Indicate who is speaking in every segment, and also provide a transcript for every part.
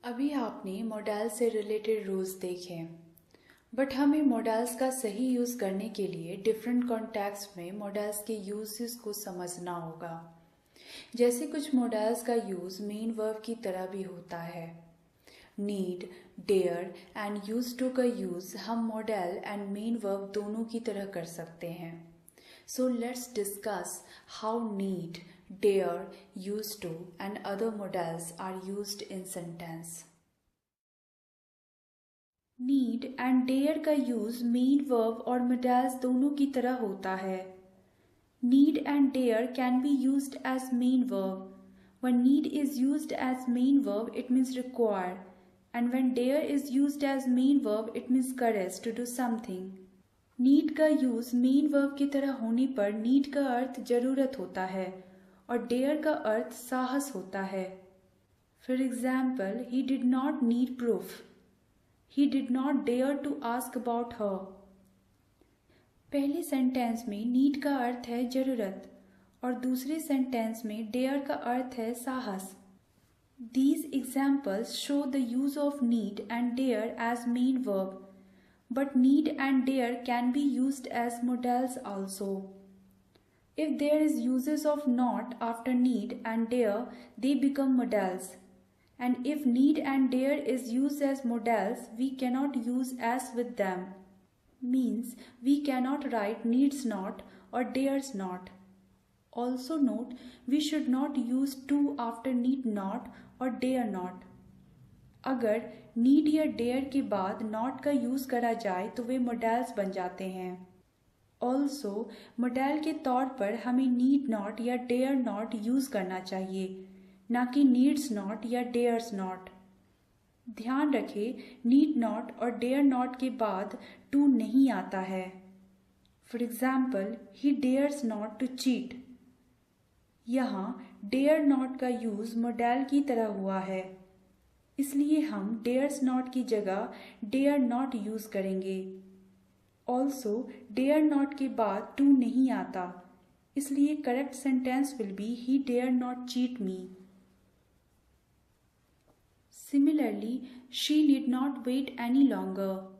Speaker 1: अभी आपने मॉडल से रिलेटेड रूल्स देखे, बट हमें मॉडल्स का सही यूज़ करने के लिए डिफरेंट कॉन्टेक्स्ट में मॉडल्स के यूजेस को समझना होगा। जैसे कुछ मॉडल्स का यूज़ मेन वर्ब की तरह भी होता है। Need, dare and use to का यूज़ हम मॉडल एंड मेन वर्ब दोनों की तरह कर सकते हैं। So let's discuss how need, dare, used to and other modals are used in sentence. Need and dare का use main verb और modals दोनों की तरह होता है। Need and dare can be used as main verb. When need is used as main verb, it means require, and when dare is used as main verb, it means courage to do something. Need का use main verb की तरह होने पर need का अर्थ जरूरत होता है और डेयर का अर्थ साहस होता है। For example, he did not need proof, he did not dare to ask about her. पहले सेंटेंस में नीड का अर्थ है जरूरत और दूसरे सेंटेंस में डेयर का अर्थ है साहस। These examples show the use of need and dare as main verb. But need and dare can be used as modals also. If there is uses of not after need and dare, they become modals. And if need and dare is used as modals, we cannot use as with them. Means we cannot write needs not or dares not. Also note, we should not use to after need not or dare not. अगर need या dare के बाद not का use करा जाए तो वे models बन जाते हैं। ऑल्सो मॉडल के तौर पर हमें नीड नॉट या डेयर नॉट यूज़ करना चाहिए, ना कि नीड्स नॉट या डेयर्स नॉट। ध्यान रखें, नीड नॉट और डेयर नॉट के बाद टू नहीं आता है। For example, he dares not to cheat. यहाँ डेयर नॉट का यूज़ मॉडल की तरह हुआ है, इसलिए हम डेयर्स नॉट की जगह डेयर नॉट यूज करेंगे। ऑल्सो डेयर नॉट के बाद टू नहीं आता, इसलिए correct sentence will be he dare not cheat me. Similarly, she need not wait any longer.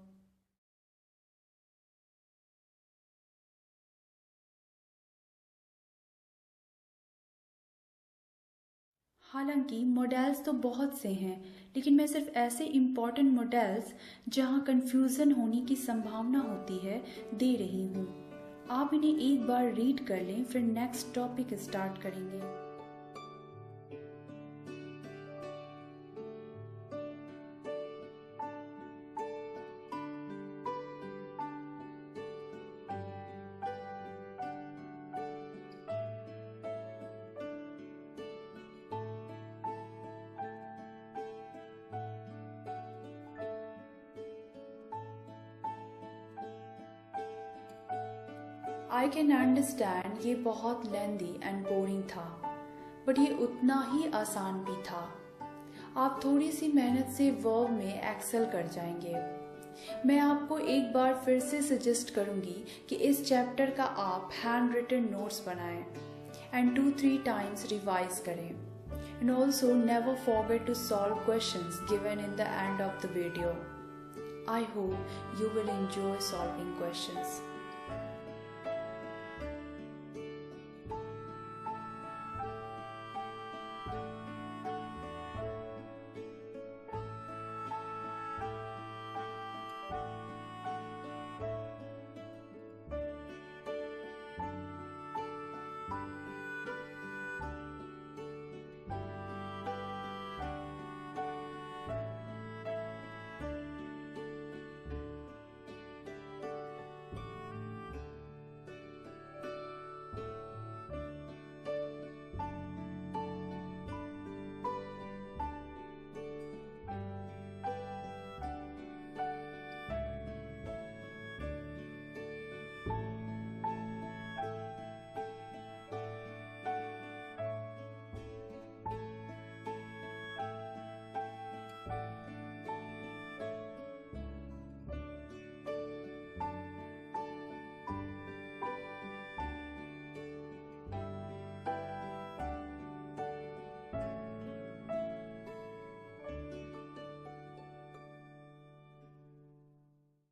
Speaker 1: हालांकि मॉडल्स तो बहुत से हैं, लेकिन मैं सिर्फ ऐसे इम्पॉर्टेंट मॉडल्स जहां कंफ्यूजन होने की संभावना होती है दे रही हूँ। आप इन्हें एक बार रीड कर लें, फिर नेक्स्ट टॉपिक स्टार्ट करेंगे। आई कैन अंडरस्टैंड ये बहुत लेंदी एंड बोरिंग था, बट ये उतना ही आसान भी था। आप थोड़ी सी मेहनत से वर्ब में एक्सेल कर जाएंगे। मैं आपको एक बार फिर से सजेस्ट करूंगी कि इस चैप्टर का आप हैंड रिटन नोट्स बनाएं एंड 2-3 टाइम्स रिवाइज करें। And also never forget to solve questions given in the end of the video. I hope you will enjoy solving questions.